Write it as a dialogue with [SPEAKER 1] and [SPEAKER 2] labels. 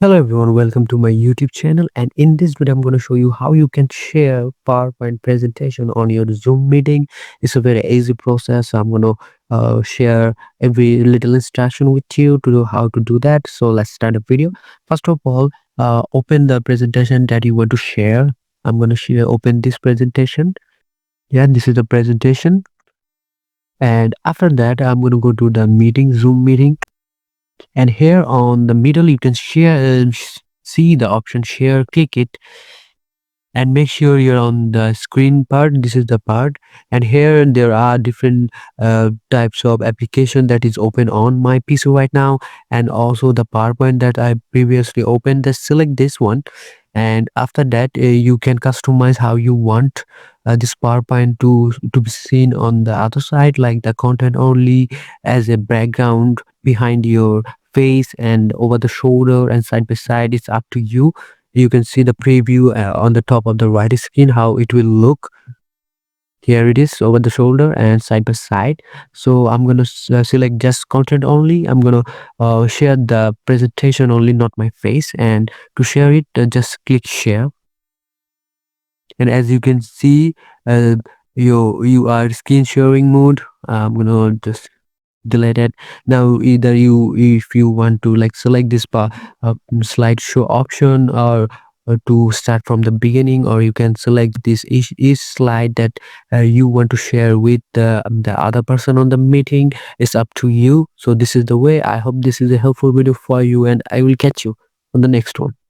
[SPEAKER 1] Hello everyone, welcome to my YouTube channel, and in this video I'm going to show you how you can share PowerPoint presentation on your Zoom meeting. It's a very easy process. So I'm going to share every little instruction with you to know how to do that. So let's start the video. First of all, open the presentation that you want to share. I'm going to open this presentation. Yeah, this is the presentation, and after that I'm going to go to the meeting, Zoom meeting. And here on the middle you can see the option share. Click it and make sure you're on the screen part. This is the part, and here there are different types of application that is open on my PC right now, and also the PowerPoint that I previously opened. Just select this one, and after that you can customize how you want this PowerPoint to be seen on the other side, like the content only, as a background behind your face, and over the shoulder and side by side. It's up to you. You can see the preview on the top of the right screen, how it will look. Here it is over the shoulder and side by side. So I'm going to select just content only. I'm going to share the presentation only, not my face. And to share it, just click share. And as you can see, uh, you are screen sharing mode. I'm going to just delete it. Now either you, if you want to like select this slideshow option, or to start from the beginning, or you can select this each slide that you want to share with the other person on the meeting. It's up to you. So this is the way. I hope this is a helpful video for you, and I will catch you on the next one.